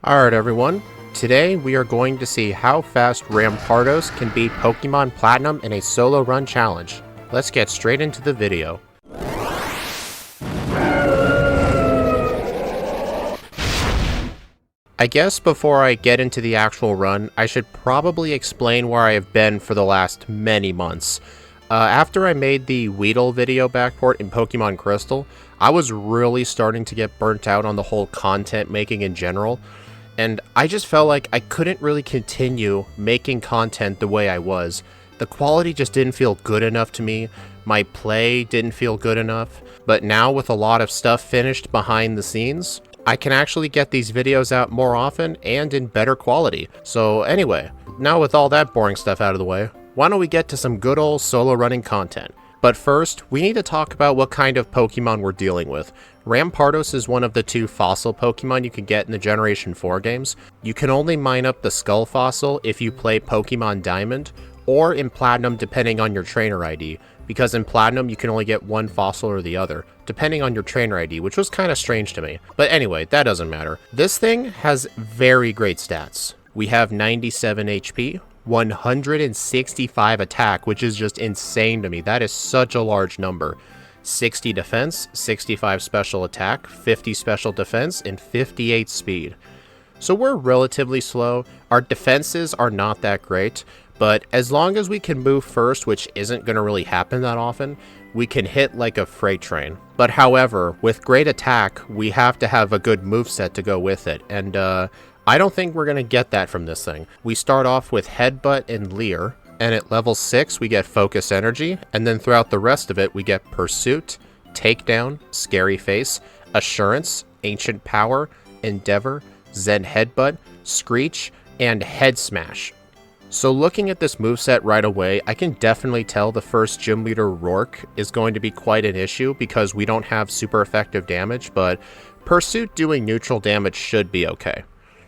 Alright everyone, today we are going to see how fast Rampardos can beat Pokemon Platinum in a solo run challenge. Let's get straight into the video. I guess before I get into the actual run, I should probably explain where I have been for the last many months. After I made the Weedle video backport in Pokemon Crystal, I was really starting to get burnt out on the whole content making in general, and I just felt like I couldn't really continue making content the way I was. The quality just didn't feel good enough to me, my play didn't feel good enough, but now with a lot of stuff finished behind the scenes, I can actually get these videos out more often and in better quality. So anyway, now with all that boring stuff out of the way, why don't we get to some good old solo running content. But first, we need to talk about what kind of Pokemon we're dealing with. Rampardos is one of the two fossil Pokemon you can get in the Generation 4 games. You can only mine up the Skull Fossil if you play Pokemon Diamond, or in Platinum depending on your trainer ID, because in Platinum you can only get one fossil or the other, depending on your trainer ID, which was kind of strange to me. But anyway, that doesn't matter. This thing has very great stats. We have 97 HP, 165 attack, which is just insane to me. That is such a large number. 60 defense, 65 special attack, 50 special defense, and 58 speed. So we're relatively slow. Our defenses are not that great, but as long as we can move first, which isn't going to really happen that often, we can hit like a freight train. But however, with great attack, we have to have a good moveset to go with it, and I don't think we're going to get that from this thing. We start off with Headbutt and Leer, and at level 6 we get Focus Energy, and then throughout the rest of it we get Pursuit, Takedown, Scary Face, Assurance, Ancient Power, Endeavor, Zen Headbutt, Screech, and Head Smash. So looking at this moveset right away, I can definitely tell the first gym leader Roark is going to be quite an issue because we don't have super effective damage, but Pursuit doing neutral damage should be okay.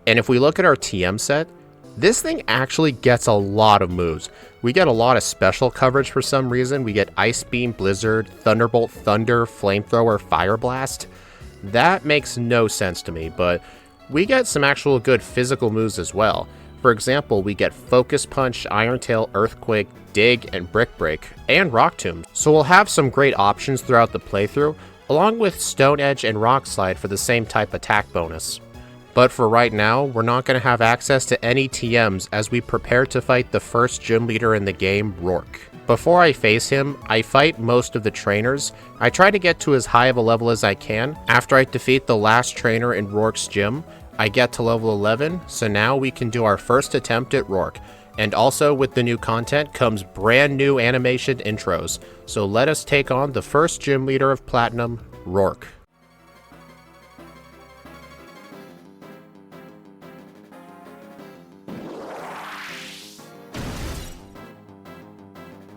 And if we look at our TM set, this thing actually gets a lot of moves. We get a lot of special coverage for some reason. We get Ice Beam, Blizzard, Thunderbolt, Thunder, Flamethrower, Fire Blast. That makes no sense to me, but we get some actual good physical moves as well. For example, we get Focus Punch, Iron Tail, Earthquake, Dig, and Brick Break, and Rock Tomb. So we'll have some great options throughout the playthrough, along with Stone Edge and Rock Slide for the same type attack bonus. But for right now, we're not going to have access to any TMs as we prepare to fight the first gym leader in the game, Roark. Before I face him, I fight most of the trainers. I try to get to as high of a level as I can. After I defeat the last trainer in Roark's gym, I get to level 11, so now we can do our first attempt at Roark. And also with the new content comes brand new animation intros. So let us take on the first gym leader of Platinum, Roark.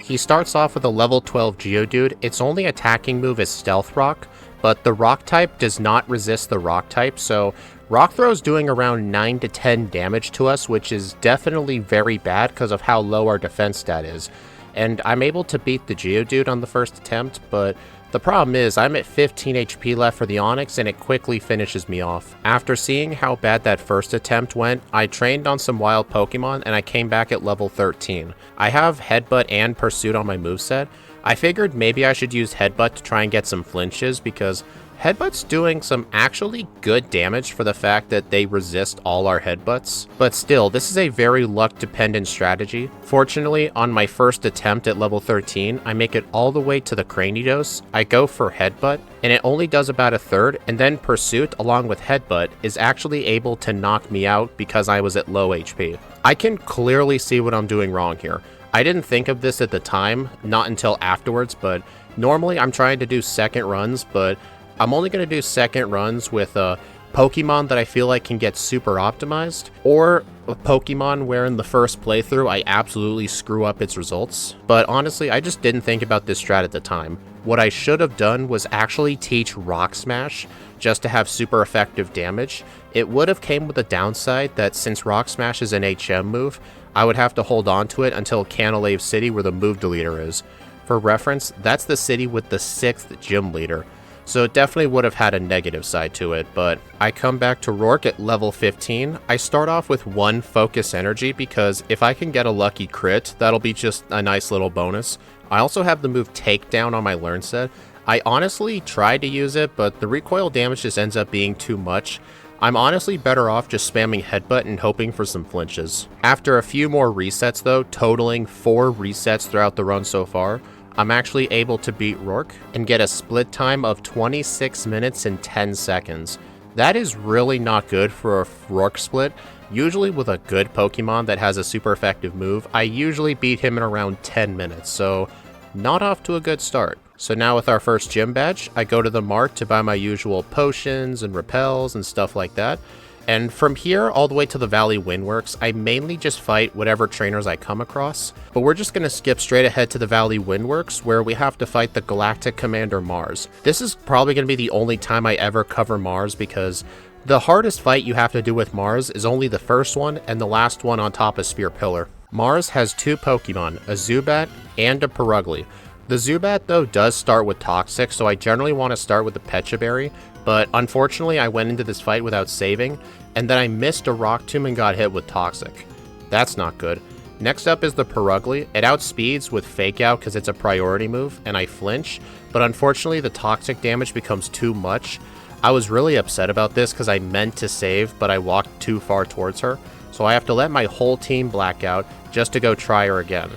He starts off with a level 12 Geodude. Its only attacking move is Stealth Rock, but the Rock type does not resist the Rock type, so Rock Throw is doing around 9 to 10 damage to us, which is definitely very bad because of how low our defense stat is. And I'm able to beat the Geodude on the first attempt, but the problem is I'm at 15 HP left for the Onix and it quickly finishes me off. After seeing how bad that first attempt went, I trained on some wild Pokemon and I came back at level 13. I have Headbutt and Pursuit on my moveset. I figured maybe I should use Headbutt to try and get some flinches because Headbutt's doing some actually good damage for the fact that they resist all our Headbutts. But still, this is a very luck-dependent strategy. Fortunately, on my first attempt at level 13, I make it all the way to the Cranidos. I go for Headbutt, and it only does about a third, and then Pursuit, along with Headbutt, is actually able to knock me out because I was at low HP. I can clearly see what I'm doing wrong here. I didn't think of this at the time, not until afterwards, but normally I'm trying to do second runs, but I'm only going to do second runs with a Pokemon that I feel like can get super optimized, or a Pokemon where in the first playthrough I absolutely screw up its results. But honestly, I just didn't think about this strat at the time. What I should have done was actually teach Rock Smash just to have super effective damage. It would have came with the downside that since Rock Smash is an HM move, I would have to hold on to it until Canalave City where the move deleter is. For reference, that's the city with the 6th gym leader. so it definitely would have had a negative side to it, but I come back to Roark at level 15. I start off with 1 focus energy because if I can get a lucky crit, that'll be just a nice little bonus. I also have the move Takedown on my learn set. I honestly tried to use it, but the recoil damage just ends up being too much. I'm honestly better off just spamming headbutt and hoping for some flinches. After a few more resets though, totaling 4 resets throughout the run so far, I'm actually able to beat Roark and get a split time of 26 minutes and 10 seconds. That is really not good for a Roark split. Usually with a good Pokemon that has a super effective move, I usually beat him in around 10 minutes, so not off to a good start. So now with our first gym badge, I go to the mart to buy my usual potions and repels and stuff like that. And from here all the way to the Valley Windworks, I mainly just fight whatever trainers I come across. But we're just going to skip straight ahead to the Valley Windworks where we have to fight the Galactic Commander Mars. This is probably going to be the only time I ever cover Mars because the hardest fight you have to do with Mars is only the first one and the last one on top of Spear Pillar. Mars has 2 Pokemon, a Zubat and a Purugly. The Zubat though does start with Toxic, so I generally want to start with the Pecha Berry, but unfortunately I went into this fight without saving, and then I missed a Rock Tomb and got hit with Toxic. That's not good. Next up is the Purugly. It outspeeds with Fake Out because it's a priority move, and I flinch, but unfortunately the Toxic damage becomes too much. I was really upset about this because I meant to save, but I walked too far towards her, so I have to let my whole team black out just to go try her again.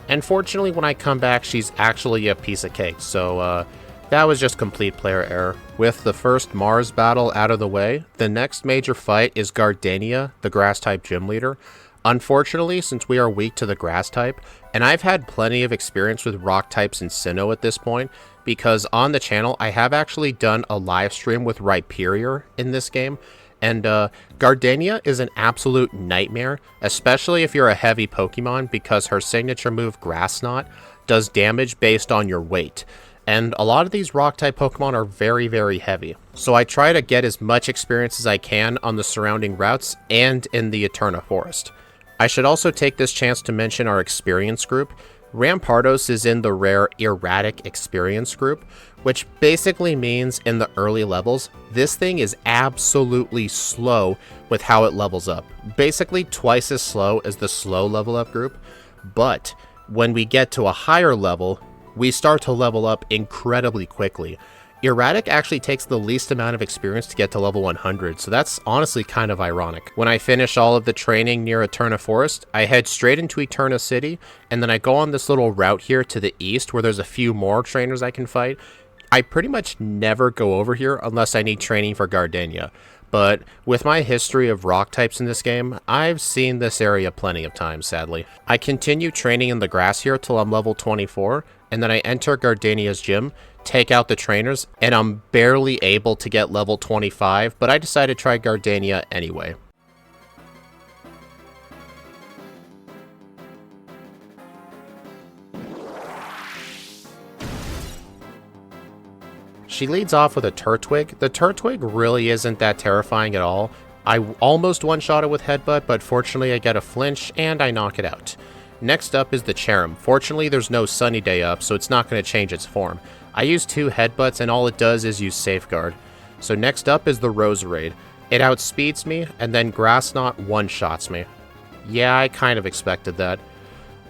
And fortunately, when I come back, she's actually a piece of cake, so that was just complete player error. With the first Mars battle out of the way, the next major fight is Gardenia, the Grass-type gym leader. Unfortunately, since we are weak to the Grass-type, and I've had plenty of experience with Rock-types and Sinnoh at this point, because on the channel, I have actually done a live stream with Rhyperior in this game, and Gardenia is an absolute nightmare, especially if you're a heavy Pokemon, because her signature move, Grass Knot, does damage based on your weight. And a lot of these Rock-type Pokemon are very, very heavy. So I try to get as much experience as I can on the surrounding routes and in the Eterna Forest. I should also take this chance to mention our experience group. Rampardos is in the rare Erratic experience group, which basically means in the early levels, this thing is absolutely slow with how it levels up. Basically twice as slow as the slow level up group, but when we get to a higher level, we start to level up incredibly quickly. Erratic actually takes the least amount of experience to get to level 100, so that's honestly kind of ironic. When I finish all of the training near Eterna Forest, I head straight into Eterna City, and then I go on this little route here to the east where there's a few more trainers I can fight. I pretty much never go over here unless I need training for Gardenia, but with my history of rock types in this game, I've seen this area plenty of times, sadly. I continue training in the grass here till I'm level 24, and then I enter Gardenia's gym, take out the trainers, and I'm barely able to get level 25, but I decided to try Gardenia anyway. She leads off with a Turtwig. The Turtwig really isn't that terrifying at all. I almost one-shot it with Headbutt, but fortunately I get a flinch and I knock it out. Next up is the Cherrim. Fortunately there's no Sunny Day up, so it's not going to change its form. I use 2 Headbutts and all it does is use Safeguard. So next up is the Roserade. It outspeeds me and then Grass Knot one-shots me. Yeah, I kind of expected that.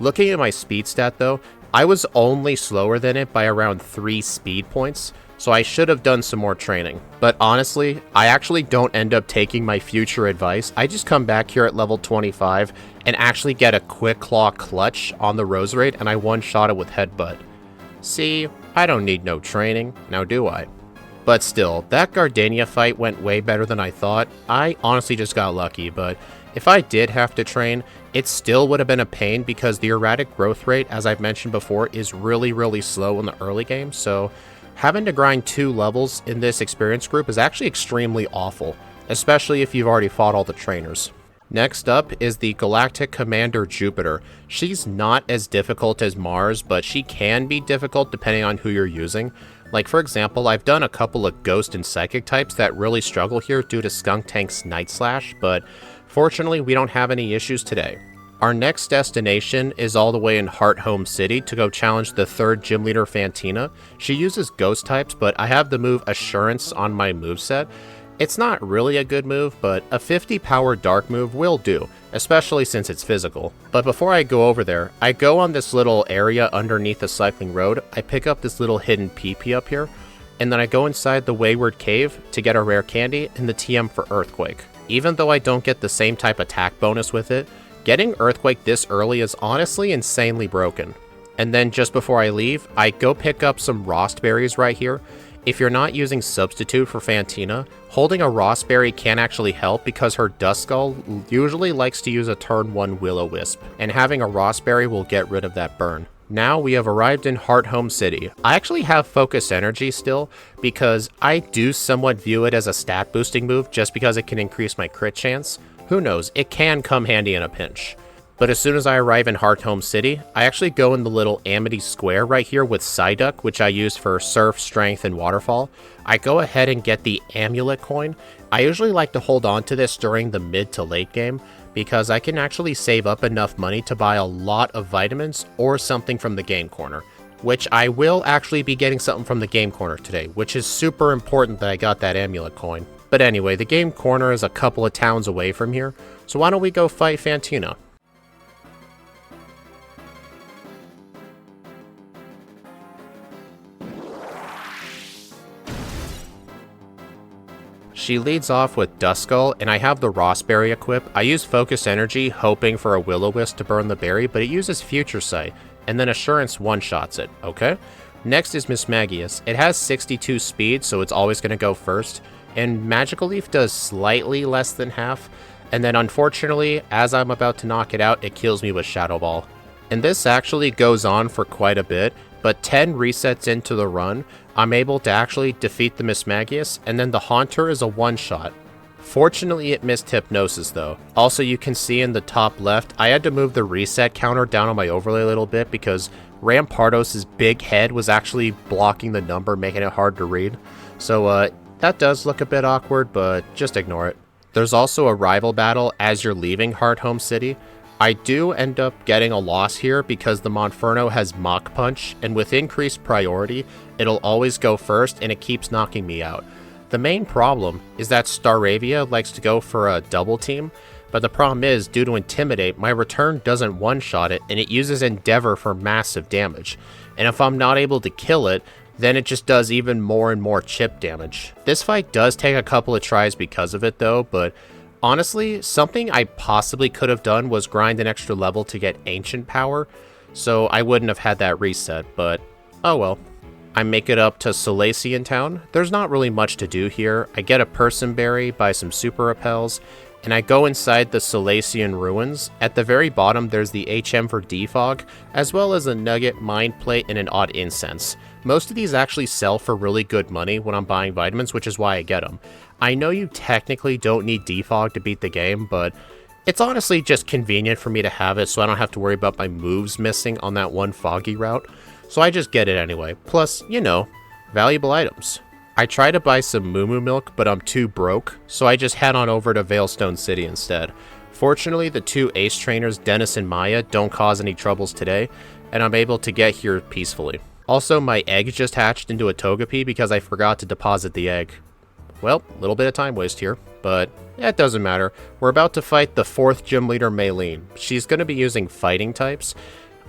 Looking at my speed stat though, I was only slower than it by around 3 speed points, so I should have done some more training. But honestly, I actually don't end up taking my future advice. I just come back here at level 25 and actually get a Quick Claw clutch on the Roserade and I one-shot it with Headbutt. See, I don't need no training, now do I? But still, that Gardenia fight went way better than I thought. I honestly just got lucky, but if I did have to train, it still would have been a pain because the erratic growth rate, as I've mentioned before, is really, really slow in the early game, so having to grind 2 levels in this experience group is actually extremely awful, especially if you've already fought all the trainers. Next up is the Galactic Commander Jupiter. She's not as difficult as Mars, but she can be difficult depending on who you're using. Like for example, I've done a couple of Ghost and Psychic types that really struggle here due to Skunk Tank's Night Slash, but fortunately we don't have any issues today. Our next destination is all the way in Hearthome City to go challenge the 3rd gym leader Fantina. She uses ghost types, but I have the move Assurance on my moveset. It's not really a good move, but a 50 power dark move will do, especially since it's physical. But before I go over there, I go on this little area underneath the cycling road, I pick up this little hidden PP up here, and then I go inside the Wayward Cave to get a rare candy and the TM for Earthquake. Even though I don't get the same type attack bonus with it, getting Earthquake this early is honestly insanely broken. And then just before I leave, I go pick up some Rostberries right here. If you're not using Substitute for Fantina, holding a Rostberry can actually help because her Duskull usually likes to use a turn 1 Will-O-Wisp, and having a Rostberry will get rid of that burn. Now we have arrived in Hearthome City. I actually have Focus Energy still because I do somewhat view it as a stat boosting move just because it can increase my crit chance. Who knows, it can come handy in a pinch. But as soon as I arrive in Hearthome City, I actually go in the little Amity Square right here with Psyduck, which I use for Surf, Strength, and Waterfall. I go ahead and get the Amulet coin. I usually like to hold on to this during the mid to late game because I can actually save up enough money to buy a lot of vitamins or something from the game corner. Which I will actually be getting something from the game corner today, which is super important that I got that Amulet coin. But anyway, the game corner is a couple of towns away from here, so why don't we go fight Fantina? She leads off with Duskull, and I have the Rostberry equipped. I use Focus Energy, hoping for a Will-O-Wisp to burn the berry, but it uses Future Sight, and then Assurance one-shots it, okay? Next is Mismagius. It has 62 speed, so it's always going to go first. And Magical Leaf does slightly less than half, and then unfortunately, as I'm about to knock it out, it kills me with Shadow Ball. And this actually goes on for quite a bit, but 10 resets into the run, I'm able to actually defeat the Mismagius, and then the Haunter is a one-shot. Fortunately, it missed Hypnosis though. Also, you can see in the top left, I had to move the reset counter down on my overlay a little bit because Rampardos' big head was actually blocking the number, making it hard to read. So, that does look a bit awkward, but just ignore it. There's also a rival battle as you're leaving Hearthome City. I do end up getting a loss here because the Monferno has Mach Punch, and with increased priority, it'll always go first and it keeps knocking me out. The main problem is that Staravia likes to go for a double team, but the problem is, due to Intimidate, my return doesn't one-shot it and it uses Endeavor for massive damage. And if I'm not able to kill it, then it just does even more and more chip damage. This fight does take a couple of tries because of it though, but honestly, something I possibly could have done was grind an extra level to get Ancient Power, so I wouldn't have had that reset, but oh well. I make it up to Solacean Town. There's not really much to do here. I get a Person Berry, buy some Super Repels, and I go inside the Solacean Ruins. At the very bottom, there's the HM for Defog, as well as a Nugget, Mind Plate, and an Odd Incense. Most of these actually sell for really good money when I'm buying vitamins, which is why I get them. I know you technically don't need Defog to beat the game, but it's honestly just convenient for me to have it so I don't have to worry about my moves missing on that one foggy route. So I just get it anyway. Plus, you know, valuable items. I try to buy some Moo Moo Milk, but I'm too broke, so I just head on over to Veilstone City instead. Fortunately, the two ace trainers, Dennis and Maya, don't cause any troubles today, and I'm able to get here peacefully. Also, my egg just hatched into a Togepi because I forgot to deposit the egg. Well, a little bit of time waste here, but it doesn't matter. We're about to fight the 4th gym leader, Maylene. She's going to be using fighting types.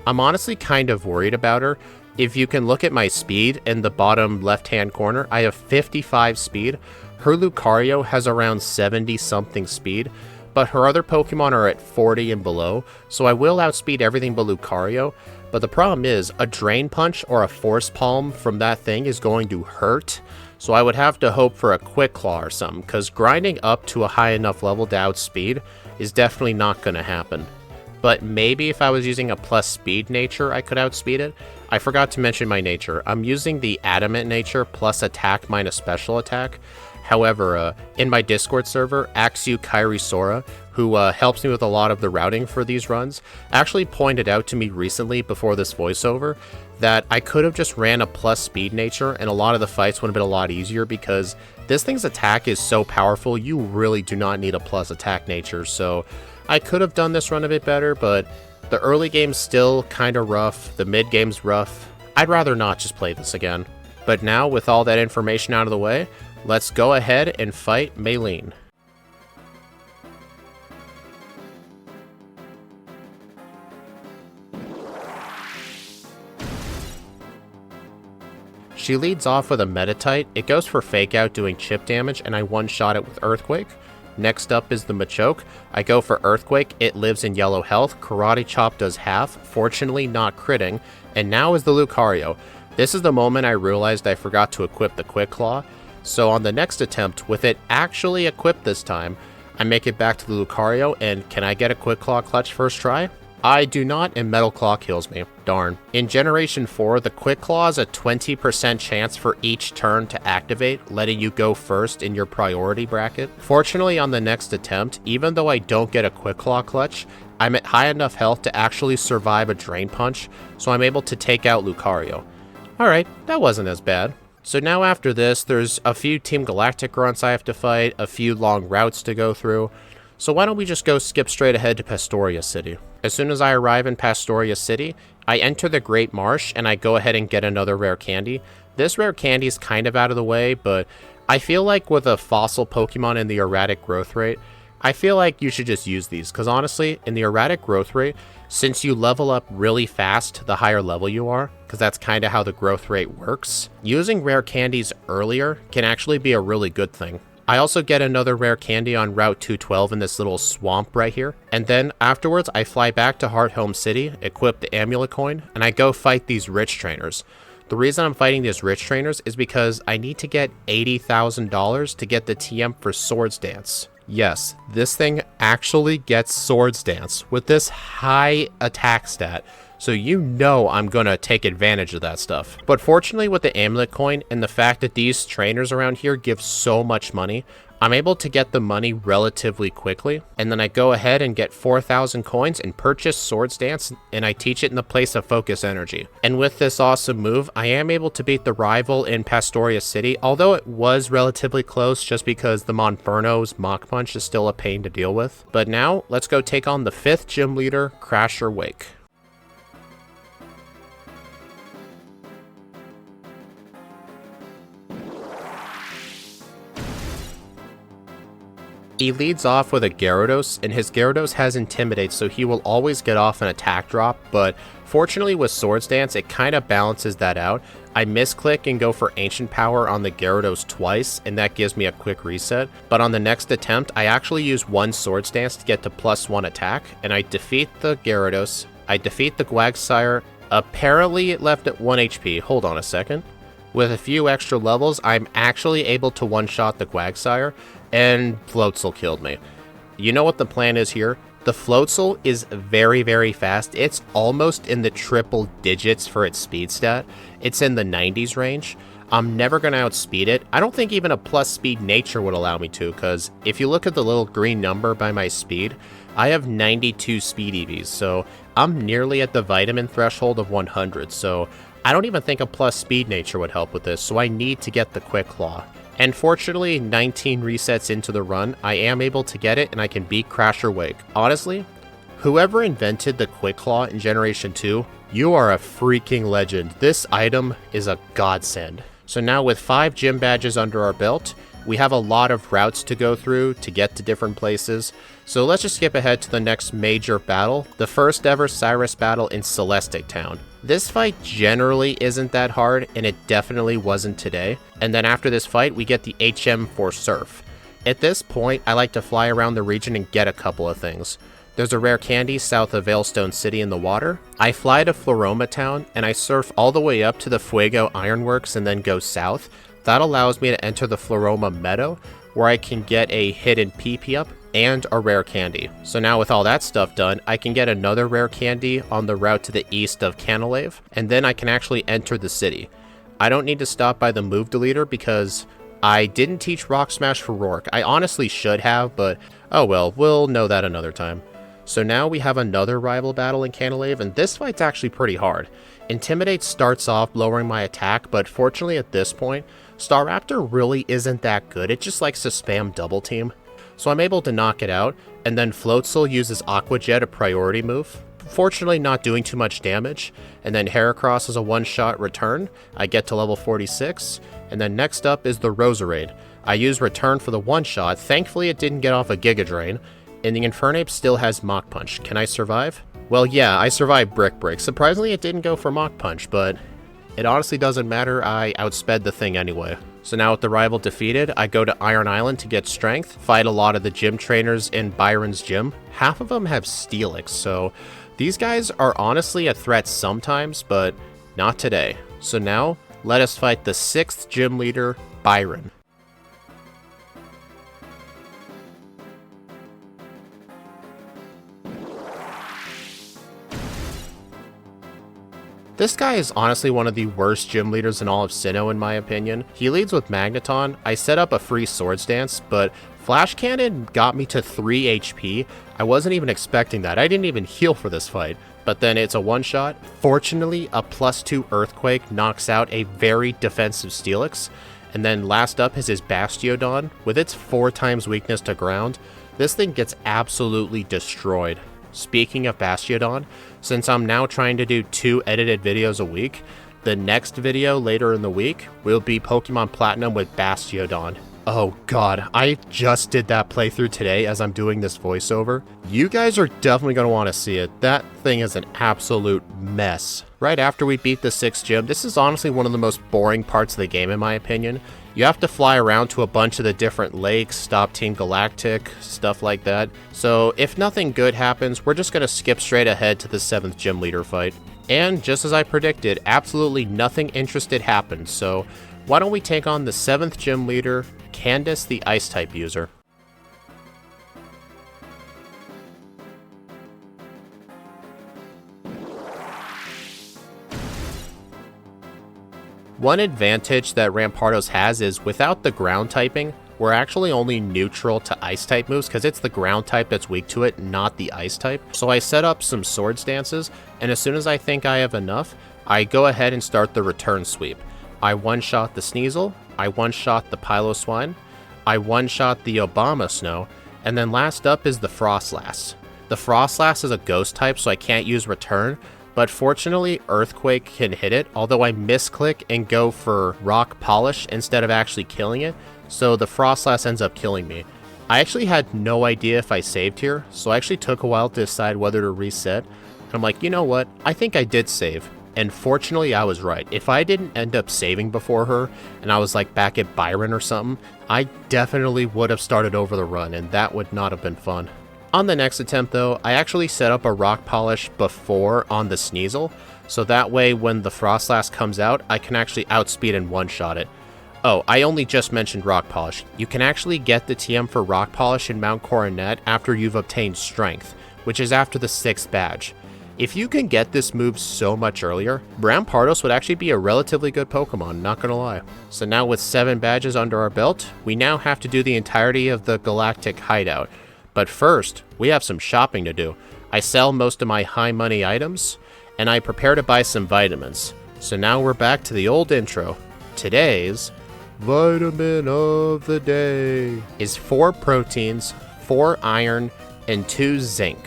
I'm honestly kind of worried about her. If you can look at my speed in the bottom left-hand corner, I have 55 speed. Her Lucario has around 70-something speed, but her other Pokemon are at 40 and below, so I will outspeed everything but Lucario. But the problem is, a Drain Punch or a Force Palm from that thing is going to hurt, so I would have to hope for a Quick Claw or something, because grinding up to a high enough level to outspeed is definitely not going to happen. But maybe if I was using a plus speed nature, I could outspeed it. I forgot to mention my nature. I'm using the Adamant nature plus attack minus special attack. However, in my Discord server, Axu Kairi Sora, who helps me with a lot of the routing for these runs, actually pointed out to me recently before this voiceover that I could have just ran a plus speed nature and a lot of the fights would have been a lot easier because This thing's attack is so powerful, you really do not need a plus attack nature, so I could have done this run a bit better, but the early game's still kinda rough, the mid game's rough. I'd rather not just play this again. But now, with all that information out of the way, let's go ahead and fight Maylene. She leads off with a Metatite. It goes for Fake Out doing chip damage, and I one-shot it with Earthquake. Next up is the Machoke. I go for Earthquake, it lives in yellow health, Karate Chop does half, fortunately not critting, and now is the Lucario. This is the moment I realized I forgot to equip the Quick Claw, so on the next attempt, with it actually equipped this time, I make it back to the Lucario, and can I get a Quick Claw clutch first try? I do not, and Metal Claw kills me. Darn. In Generation 4, the Quick Claw is a 20% chance for each turn to activate, letting you go first in your priority bracket. Fortunately, on the next attempt, even though I don't get a Quick Claw clutch, I'm at high enough health to actually survive a Drain Punch, so I'm able to take out Lucario. Alright, that wasn't as bad. So now after this, there's a few Team Galactic grunts I have to fight, a few long routes to go through, so why don't we just go skip straight ahead to Pastoria City. As soon as I arrive in Pastoria City, I enter the Great Marsh and I go ahead and get another rare candy. This rare candy is kind of out of the way, but I feel like with a fossil Pokemon in the erratic growth rate, I feel like you should just use these, because honestly, in the erratic growth rate, since you level up really fast the higher level you are, because that's kind of how the growth rate works, using rare candies earlier can actually be a really good thing. I also get another rare candy on Route 212 in this little swamp right here. And then afterwards, I fly back to Hearthome City, equip the Amulet Coin, and I go fight these rich trainers. The reason I'm fighting these rich trainers is because I need to get $80,000 to get the TM for Swords Dance. Yes, this thing actually gets Swords Dance with this high attack stat. So you know I'm gonna take advantage of that stuff. But fortunately with the Amulet Coin and the fact that these trainers around here give so much money, I'm able to get the money relatively quickly. And then I go ahead and get 4,000 coins and purchase Swords Dance, and I teach it in the place of Focus Energy. And with this awesome move, I am able to beat the rival in Pastoria City, although it was relatively close just because the Monferno's Mach Punch is still a pain to deal with. But now, let's go take on the 5th gym leader, Crasher Wake. He leads off with a Gyarados, and his Gyarados has Intimidate, so he will always get off an attack drop, but fortunately with Swords Dance, it kind of balances that out. I misclick and go for Ancient Power on the Gyarados twice, and that gives me a quick reset, but on the next attempt, I actually use one Swords Dance to get to +1 attack, and I defeat the Gyarados, I defeat the Quagsire. Apparently it left at 1 HP, hold on a second. With a few extra levels, I'm actually able to one-shot the Quagsire, and Floatzel killed me. You know what the plan is here? The Floatzel is very, very fast. It's almost in the triple digits for its speed stat. It's in the 90s range. I'm never going to outspeed it. I don't think even a plus speed nature would allow me to, because if you look at the little green number by my speed, I have 92 speed EVs, so I'm nearly at the vitamin threshold of 100, so I don't even think a plus speed nature would help with this, so I need to get the Quick Claw. And fortunately, 19 resets into the run, I am able to get it and I can beat Crasher Wake. Honestly, whoever invented the Quick Claw in Generation 2, you are a freaking legend. This item is a godsend. So now with 5 gym badges under our belt, we have a lot of routes to go through to get to different places. So let's just skip ahead to the next major battle, the first ever Cyrus battle in Celestic Town. This fight generally isn't that hard, and it definitely wasn't today. And then after this fight, we get the HM for Surf. At this point, I like to fly around the region and get a couple of things. There's a rare candy south of Veilstone City in the water. I fly to Floroma Town, and I surf all the way up to the Fuego Ironworks and then go south. That allows me to enter the Floroma Meadow, where I can get a hidden PP up and a rare candy. So now with all that stuff done, I can get another rare candy on the route to the east of Canalave, and then I can actually enter the city. I don't need to stop by the move deleter because I didn't teach Rock Smash for Roark. I honestly should have, but oh well, we'll know that another time. So now we have another rival battle in Candice, and this fight's actually pretty hard. Intimidate starts off lowering my attack, but fortunately at this point, Staraptor really isn't that good. It just likes to spam double team. So I'm able to knock it out, and then Floatzel uses Aqua Jet, a priority move. Fortunately not doing too much damage, and then Heracross is a one-shot return. I get to level 46, and then next up is the Roserade. I use return for the one-shot. Thankfully it didn't get off a Giga Drain, and the Infernape still has Mach Punch. Can I survive? Well, yeah, I survived Brick Break. Surprisingly, it didn't go for Mach Punch, but it honestly doesn't matter. I outsped the thing anyway. So now with the rival defeated, I go to Iron Island to get strength, fight a lot of the gym trainers in Byron's gym. Half of them have Steelix, so these guys are honestly a threat sometimes, but not today. So now, let us fight the 6th gym leader, Byron. This guy is honestly one of the worst gym leaders in all of Sinnoh in my opinion. He leads with Magneton. I set up a free Swords Dance, but Flash Cannon got me to 3 HP. I wasn't even expecting that. I didn't even heal for this fight. But then it's a one-shot. Fortunately, a +2 Earthquake knocks out a very defensive Steelix. And then last up is his Bastiodon. With its 4 times weakness to ground, this thing gets absolutely destroyed. Speaking of Bastiodon, since I'm now trying to do 2 edited videos a week, the next video later in the week will be Pokemon Platinum with Bastiodon. Oh god, I just did that playthrough today as I'm doing this voiceover. You guys are definitely going to want to see it. That thing is an absolute mess. Right after we beat the 6th gym, this is honestly one of the most boring parts of the game in my opinion. You have to fly around to a bunch of the different lakes, stop Team Galactic, stuff like that. So if nothing good happens, we're just going to skip straight ahead to the 7th gym leader fight. And just as I predicted, absolutely nothing interesting happened, so why don't we take on the 7th gym leader, Candice, the Ice-type user. One advantage that Rampardos has is without the ground typing, we're actually only neutral to ice type moves because it's the ground type that's weak to it, not the ice type. So I set up some Swords Dances, and as soon as I think I have enough, I go ahead and start the return sweep. I one-shot the Sneasel, I one-shot the Piloswine, I one-shot the Obama Snow, and then last up is the Frostlass. The Frostlass is a ghost type, so I can't use return, but fortunately Earthquake can hit it, although I misclick and go for Rock Polish instead of actually killing it, so the Frostlass ends up killing me. I actually had no idea if I saved here, so I actually took a while to decide whether to reset, and I'm like, you know what, I think I did save. And fortunately, I was right. If I didn't end up saving before her, and I was like back at Byron or something, I definitely would have started over the run, and that would not have been fun. On the next attempt though, I actually set up a Rock Polish before on the Sneasel, so that way when the Frostlass comes out, I can actually outspeed and one-shot it. Oh, I only just mentioned Rock Polish. You can actually get the TM for Rock Polish in Mount Coronet after you've obtained Strength, which is after the 6th badge. If you can get this move so much earlier, Rampardos would actually be a relatively good Pokemon, not gonna lie. So now with 7 badges under our belt, we now have to do the entirety of the Galactic hideout. But first, we have some shopping to do. I sell most of my high money items, and I prepare to buy some vitamins. So now we're back to the old intro. Today's vitamin of the day is 4 proteins, 4 iron, and 2 zinc.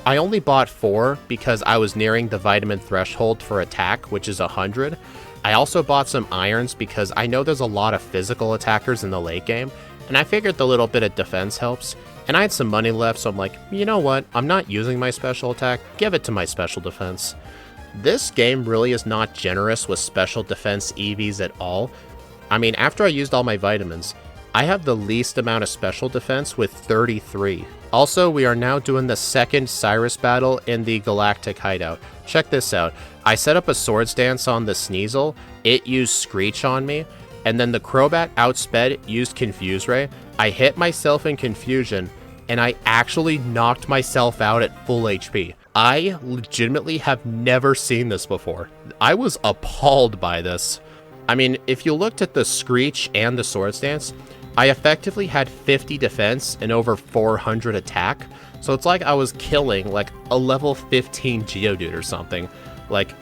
I only bought 4 because I was nearing the vitamin threshold for attack, which is 100. I also bought some irons because I know there's a lot of physical attackers in the late game, and I figured the little bit of defense helps. And I had some money left, so I'm like, you know what, I'm not using my special attack, give it to my special defense. This game really is not generous with special defense EVs at all. I mean, after I used all my vitamins, I have the least amount of special defense with 33. Also, we are now doing the 2nd Cyrus battle in the Galactic hideout. Check this out. I set up a Swords Dance on the Sneasel, it used Screech on me, and then the Crobat outsped used Confuse Ray. I hit myself in confusion, and I actually knocked myself out at full HP. I legitimately have never seen this before. I was appalled by this. I mean, if you looked at the Screech and the Swords Dance, I effectively had 50 defense and over 400 attack, so it's like I was killing like a level 15 Geodude or something. Like,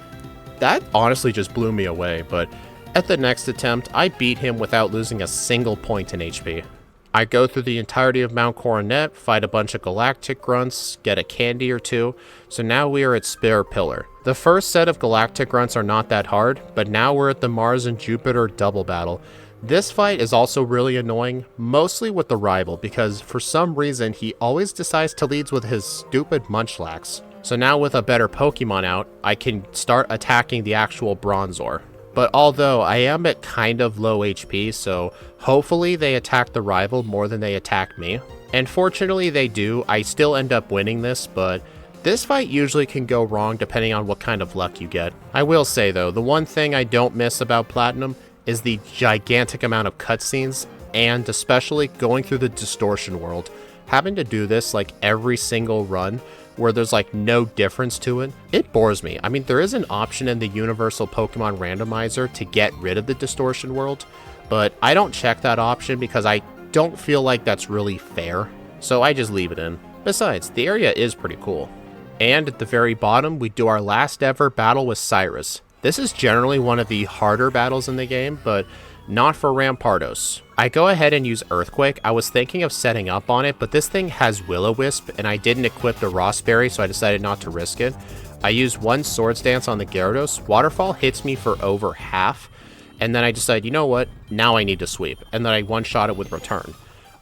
that honestly just blew me away, but at the next attempt, I beat him without losing a single point in HP. I go through the entirety of Mount Coronet, fight a bunch of Galactic grunts, get a candy or two, so now we are at Spare Pillar. The first set of Galactic grunts are not that hard, but now we're at the Mars and Jupiter double battle. This fight is also really annoying, mostly with the rival, because for some reason he always decides to lead with his stupid Munchlax. So now with a better Pokemon out, I can start attacking the actual Bronzor. But although I am at kind of low HP, so hopefully they attack the rival more than they attack me. And fortunately they do. I still end up winning this, but this fight usually can go wrong depending on what kind of luck you get. I will say though, the one thing I don't miss about Platinum is the gigantic amount of cutscenes, and especially going through the Distortion world. Having to do this like every single run, where there's like no difference to it, it bores me. I mean, there is an option in the Universal Pokemon Randomizer to get rid of the Distortion world, but I don't check that option because I don't feel like that's really fair, so I just leave it in. Besides, the area is pretty cool. And at the very bottom, we do our last ever battle with Cyrus. This is generally one of the harder battles in the game, but not for Rampardos. I go ahead and use Earthquake. I was thinking of setting up on it, but this thing has Will-O-Wisp, and I didn't equip the Rossberry, so I decided not to risk it. I used one Swords Dance on the Gyarados. Waterfall hits me for over half, and then I decided, you know what, now I need to sweep, and then I one-shot it with Return.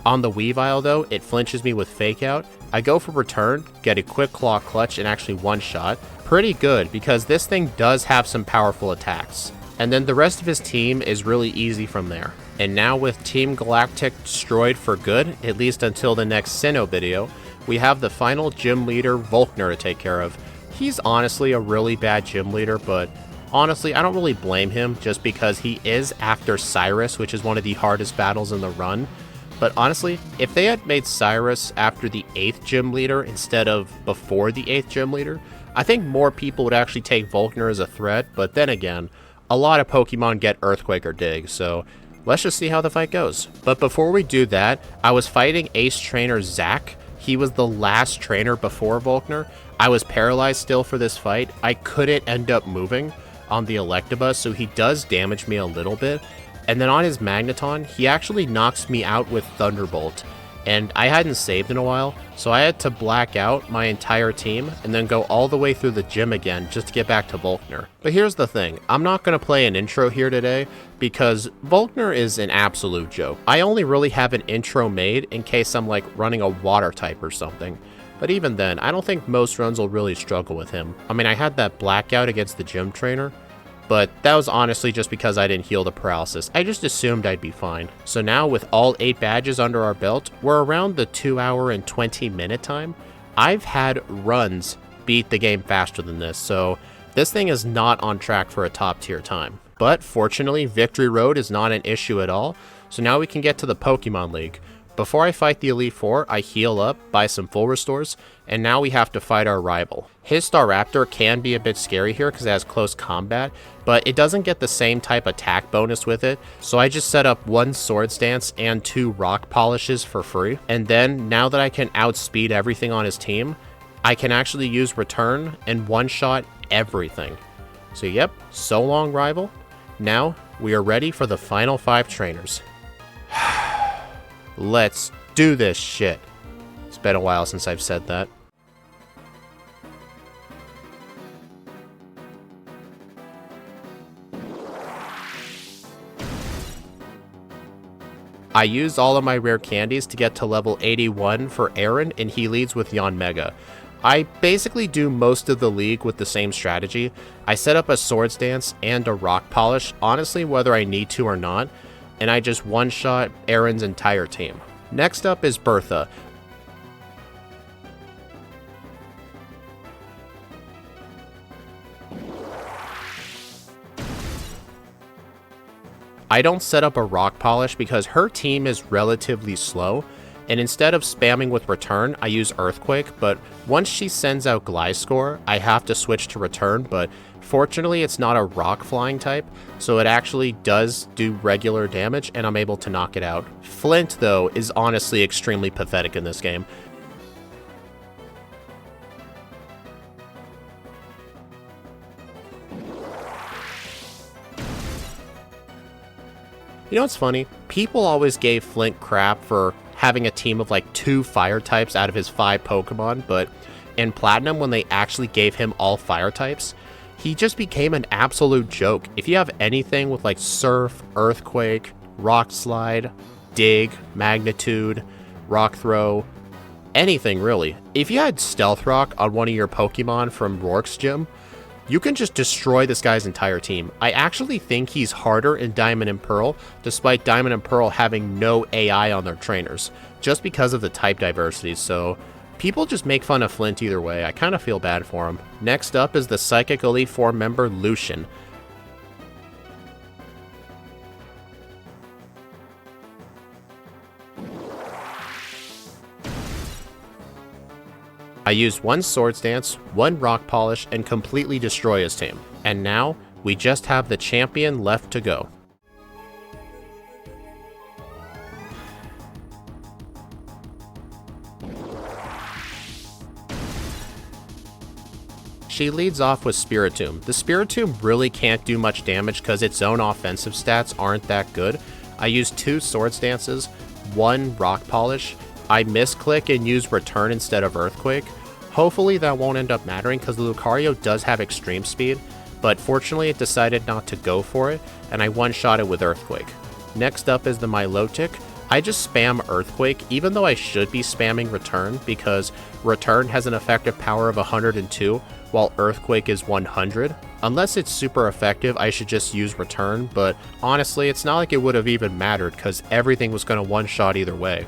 On the Weavile though, it flinches me with Fake Out. I go for Return, get a Quick Claw Clutch, and actually one-shot. Pretty good, because this thing does have some powerful attacks. And then the rest of his team is really easy from there. And now with Team Galactic destroyed for good, at least until the next Sinnoh video, we have the final gym leader, Volkner, to take care of. He's honestly a really bad gym leader, but honestly, I don't really blame him just because he is after Cyrus, which is one of the hardest battles in the run. But honestly, if they had made Cyrus after the 8th gym leader instead of before the 8th gym leader, I think more people would actually take Volkner as a threat, but then again, a lot of Pokemon get Earthquake or Dig, so let's just see how the fight goes. But before we do that, I was fighting Ace Trainer Zach. He was the last trainer before Volkner. I was paralyzed still for this fight. I couldn't end up moving on the Electabuzz, so he does damage me a little bit. And then on his Magneton, he actually knocks me out with Thunderbolt. And I hadn't saved in a while, so I had to black out my entire team and then go all the way through the gym again just to get back to Volkner. But here's the thing, I'm not going to play an intro here today because Volkner is an absolute joke. I only really have an intro made in case I'm like running a water type or something. But even then, I don't think most runs will really struggle with him. I mean, I had that blackout against the gym trainer, but that was honestly just because I didn't heal the paralysis. I just assumed I'd be fine. So now with all 8 badges under our belt, we're around the 2 hour and 20 minute time. I've had runs beat the game faster than this, so this thing is not on track for a top tier time. But fortunately, Victory Road is not an issue at all, so now we can get to the Pokemon League. Before I fight the Elite Four, I heal up, buy some full restores, and now we have to fight our rival. His Staraptor can be a bit scary here because it has close combat, but it doesn't get the same type attack bonus with it, so I just set up 1 Swords Dance and 2 Rock Polishes for free. And then, now that I can outspeed everything on his team, I can actually use Return and one-shot everything. So yep, so long rival. Now, we are ready for the final 5 trainers. Let's do this shit. It's been a while since I've said that. I used all of my rare candies to get to level 81 for Aaron, and he leads with Yanmega. I basically do most of the league with the same strategy. I set up a Swords Dance and a Rock Polish, honestly whether I need to or not, and I just one-shot Aaron's entire team. Next up is Bertha. I don't set up a Rock Polish because her team is relatively slow, and instead of spamming with return, I use Earthquake, but once she sends out Gliscor, I have to switch to return, but fortunately it's not a rock flying type, so it actually does do regular damage, and I'm able to knock it out. Flint, though, is honestly extremely pathetic in this game. You know what's funny? People always gave Flint crap for having a team of like 2 fire types out of his 5 Pokemon, but in Platinum, when they actually gave him all fire types, he just became an absolute joke. If you have anything with like Surf, Earthquake, Rock Slide, Dig, Magnitude, Rock Throw, anything really. If you had Stealth Rock on one of your Pokemon from Roark's gym, you can just destroy this guy's entire team. I actually think he's harder in Diamond and Pearl, despite Diamond and Pearl having no AI on their trainers, just because of the type diversity, so people just make fun of Flint either way. I kind of feel bad for him. Next up is the Psychic Elite Four member Lucian. I used 1 Swords Dance, 1 Rock Polish, and completely destroy his team. And now, we just have the champion left to go. She leads off with Spiritomb. The Spiritomb really can't do much damage because its own offensive stats aren't that good. I used 2 Swords Dances, 1 Rock Polish. I misclick and use Return instead of Earthquake. Hopefully that won't end up mattering because the Lucario does have extreme speed, but fortunately it decided not to go for it, and I one-shot it with Earthquake. Next up is the Milotic. I just spam Earthquake, even though I should be spamming Return, because Return has an effective power of 102, while Earthquake is 100. Unless it's super effective, I should just use Return, but honestly, it's not like it would have even mattered, because everything was going to one-shot either way.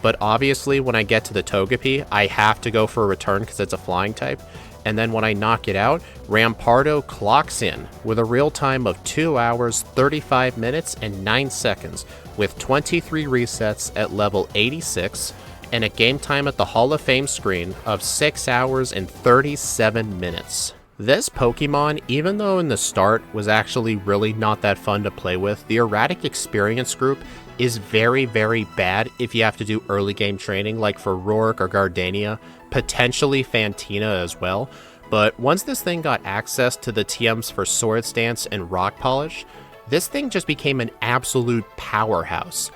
But obviously, when I get to the Togepi, I have to go for a Return because it's a flying type. And then when I knock it out, Rampardo clocks in with a real time of 2 hours, 35 minutes, and 9 seconds, with 23 resets at level 86, and a game time at the Hall of Fame screen of 6 hours and 37 minutes. This Pokemon, even though in the start was actually really not that fun to play with, the Erratic Experience group is very, very bad if you have to do early game training like for Roark or Gardenia, potentially Fantina as well. But once this thing got access to the TMs for Swords Dance and Rock Polish, this thing just became an absolute powerhouse.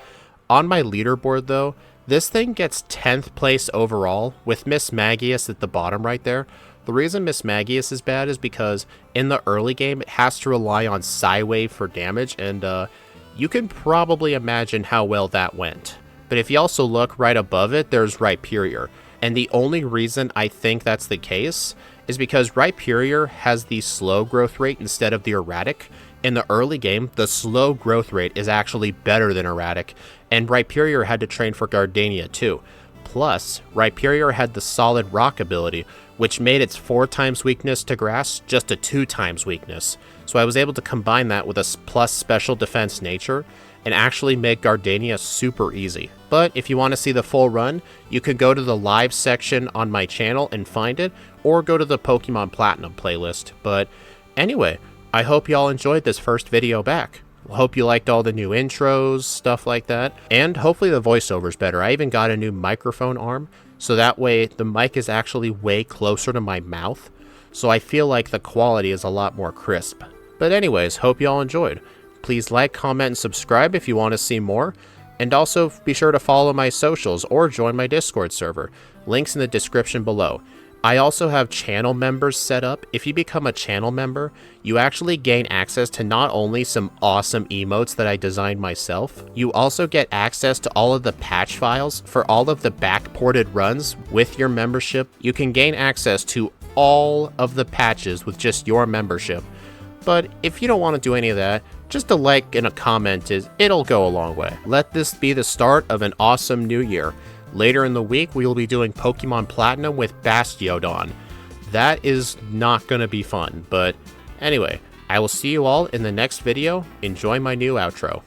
On my leaderboard though, this thing gets 10th place overall with Miss Magius at the bottom right there. The reason Miss Magius is bad is because in the early game it has to rely on Psywave for damage, and you can probably imagine how well that went. But if you also look right above it, there's Rhyperior. And the only reason I think that's the case is because Rhyperior has the slow growth rate instead of the erratic. In the early game, the slow growth rate is actually better than erratic, and Rhyperior had to train for Gardenia too. Plus, Rhyperior had the solid rock ability, which made its 4 times weakness to grass just a 2 times weakness. So I was able to combine that with a plus special defense nature and actually make Gardenia super easy. But if you want to see the full run, you can go to the live section on my channel and find it, or go to the Pokemon Platinum playlist. But anyway, I hope y'all enjoyed this first video back. Hope you liked all the new intros, stuff like that, and hopefully the voiceover's better. I even got a new microphone arm, so that way the mic is actually way closer to my mouth, so I feel like the quality is a lot more crisp. But anyways, hope y'all enjoyed. Please like, comment, and subscribe if you want to see more, and also be sure to follow my socials or join my Discord server. Links in the description below. I also have channel members set up. If you become a channel member, you actually gain access to not only some awesome emotes that I designed myself, you also get access to all of the patch files for all of the backported runs with your membership. You can gain access to all of the patches with just your membership. But if you don't want to do any of that, just a like and a comment it'll go a long way. Let this be the start of an awesome new year. Later in the week, we will be doing Pokemon Platinum with Bastiodon. That is not going to be fun, but anyway, I will see you all in the next video. Enjoy my new outro.